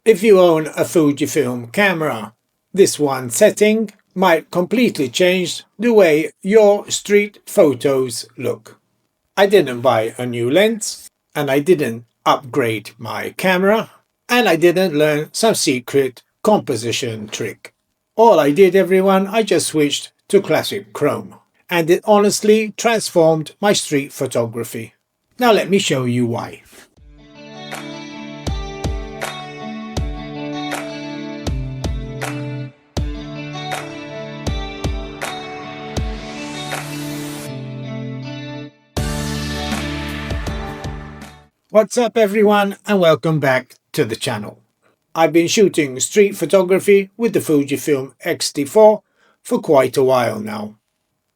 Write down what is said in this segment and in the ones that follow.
If you own a Fujifilm camera, this one setting might completely change the way your street photos look. I didn't buy a new lens, and I didn't upgrade my camera, and I didn't learn some secret composition trick. All I did, everyone, I just switched to classic chrome, and it honestly transformed my street photography. Now let me show you why. What's up everyone, and welcome back to the channel. I've been shooting street photography with the Fujifilm X-T4 for quite a while now.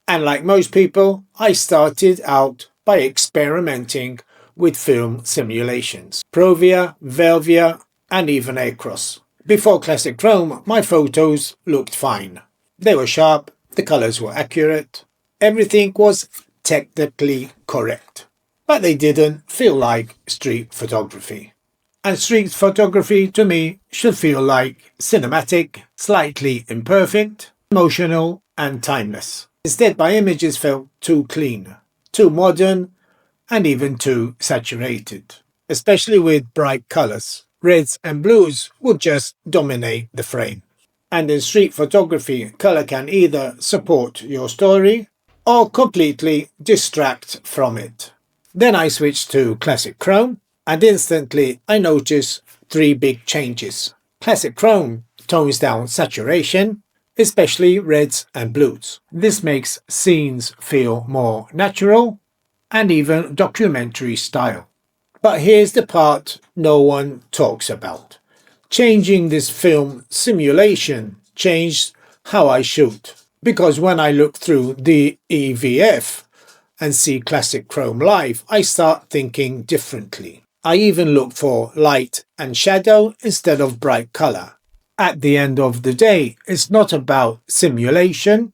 And like most people, I started out by experimenting with film simulations, Provia, Velvia and even Acros. Before classic chrome, my photos looked fine. They were sharp, the colors were accurate, everything was technically correct. But they didn't feel like street photography. And street photography to me should feel like cinematic, slightly imperfect, emotional and timeless. Instead my images felt too clean, too modern and even too saturated. Especially with bright colors. Reds and blues would just dominate the frame. And in street photography, color can either support your story or completely distract from it. Then I switched to classic chrome and instantly I noticed three big changes. Classic chrome tones down saturation, especially reds and blues. This makes scenes feel more natural and even documentary style. But here's the part no one talks about. Changing this film simulation changed how I shoot. Because when I look through the EVF and see classic chrome live, I start thinking differently. I even look for light and shadow instead of bright color. At the end of the day, it's not about simulation,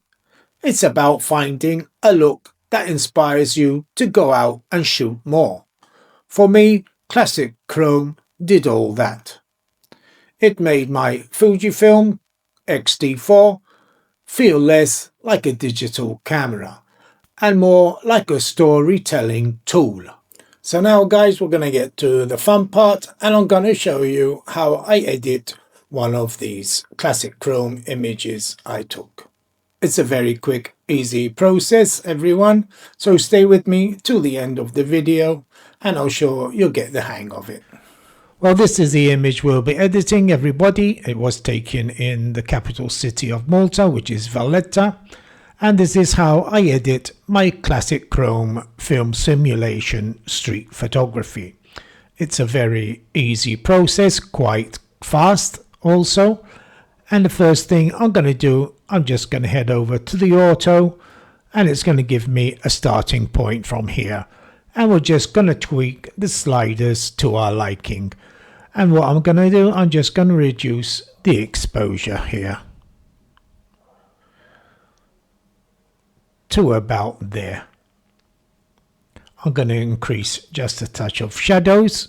it's about finding a look that inspires you to go out and shoot more. For me, classic chrome did all that. It made my Fujifilm X-T4 feel less like a digital camera and more like a storytelling tool. So now guys, we're going to get to the fun part and I'm going to show you how I edit one of these classic chrome images I took. It's a very quick, easy process everyone, so stay with me till the end of the video and I'm sure you'll get the hang of it. Well, this is the image we'll be editing everybody. It was taken in the capital city of Malta, which is Valletta. And this is how I edit my classic chrome film simulation street photography. It's a very easy process, quite fast also. And the first thing I'm going to do, I'm just going to head over to the auto and it's going to give me a starting point from here. And we're just going to tweak the sliders to our liking. And what I'm going to do, I'm just going to reduce the exposure here to about there. I'm going to increase just a touch of shadows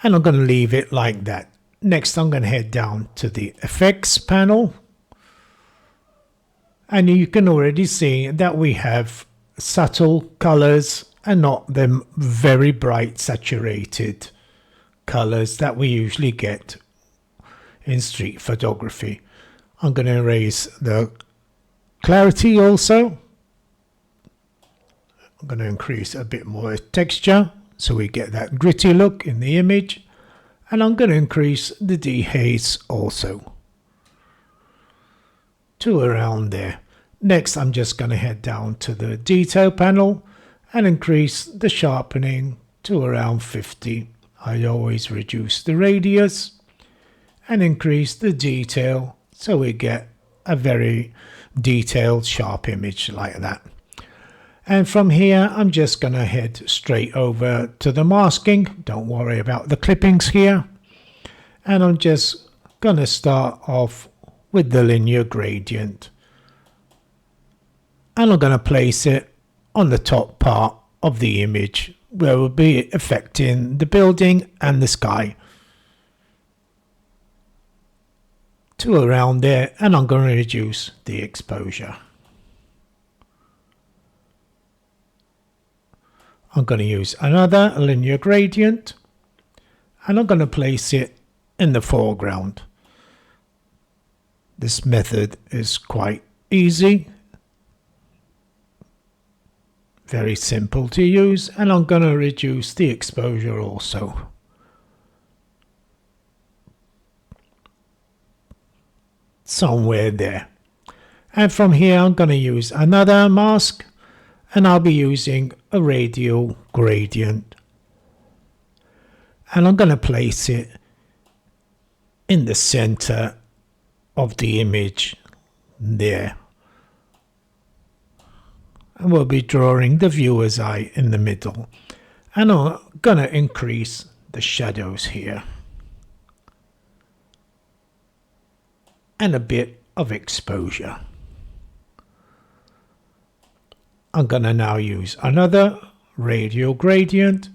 and I'm going to leave it like that. Next I'm going to head down to the effects panel and you can already see that we have subtle colors and not them very bright saturated colors that we usually get in street photography. I'm going to raise the clarity also. I'm going to increase a bit more texture so we get that gritty look in the image, and I'm going to increase the dehaze also to around there. Next I'm just going to head down to the detail panel and increase the sharpening to around 50. I always reduce the radius and increase the detail so we get a very detailed sharp image like that. And from here I'm just going to head straight over to the masking. Don't worry about the clippings here. And I'm just going to start off with the linear gradient. And I'm going to place it on the top part of the image where it will be affecting the building and the sky to around there, and I'm going to reduce the exposure. I'm going to use another linear gradient, and I'm going to place it in the foreground. This method is quite easy, very simple to use, and I'm going to reduce the exposure also. Somewhere there. And from here I'm going to use another mask, and I'll be using a radial gradient, and I'm going to place it in the center of the image there, and we'll be drawing the viewer's eye in the middle, and I'm going to increase the shadows here and a bit of exposure. I'm going to now use another radial gradient,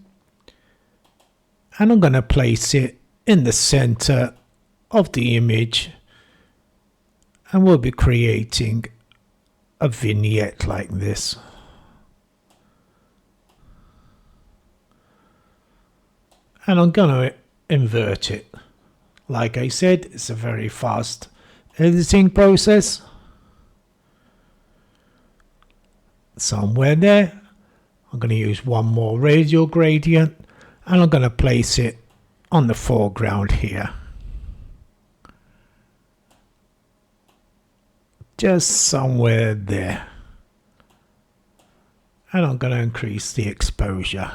and I'm going to place it in the center of the image, and we'll be creating a vignette like this. And I'm going to invert it. Like I said, it's a very fast editing process. Somewhere there, I'm going to use one more radial gradient, and I'm going to place it on the foreground here. Just somewhere there. And I'm going to increase the exposure.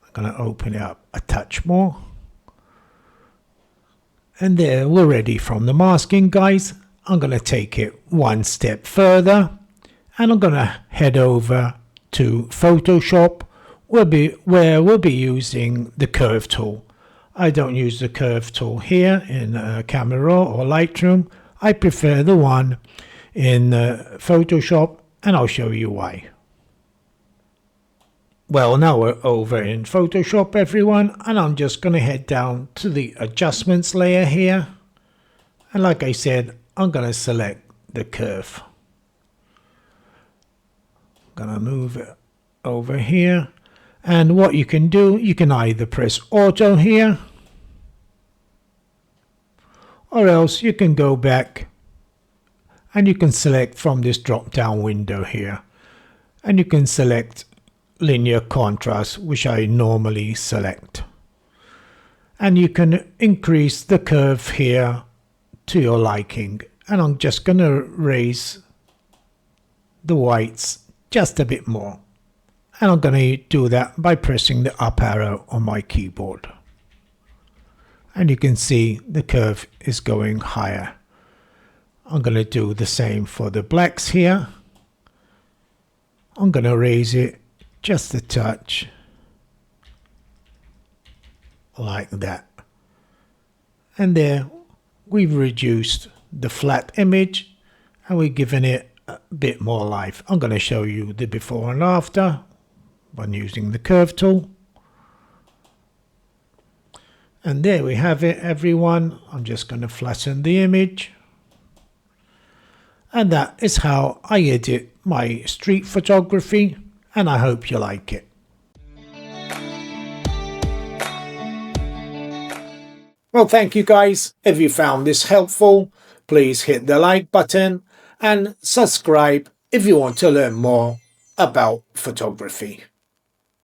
I'm going to open it up a touch more. And there, we're ready from the masking, guys. I'm going to take it one step further, and I'm going to head over to Photoshop, where we'll be using the curve tool. I don't use the curve tool here in Camera Raw or Lightroom. I prefer the one in Photoshop, and I'll show you why. Well, now we're over in Photoshop, everyone, and I'm just going to head down to the adjustments layer here. And like I said, I'm going to select the curve. I'm going to move it over here. And what you can do, you can either press Auto here, or else you can go back and you can select from this drop down window here, and you can select linear contrast, which I normally select, and you can increase the curve here to your liking. And I'm just going to raise the whites just a bit more, and I'm going to do that by pressing the up arrow on my keyboard, and you can see the curve is going higher. I'm going to do the same for the blacks here. I'm going to raise it just a touch like that, and there we've reduced the flat image and we're giving it a bit more life. I'm going to show you the before and after when using the curve tool. And there we have it, everyone. I'm just going to flatten the image, and that is how I edit my street photography, and I hope you like it. Well, thank you guys. If you found this helpful, please hit the like button and subscribe if you want to learn more about photography.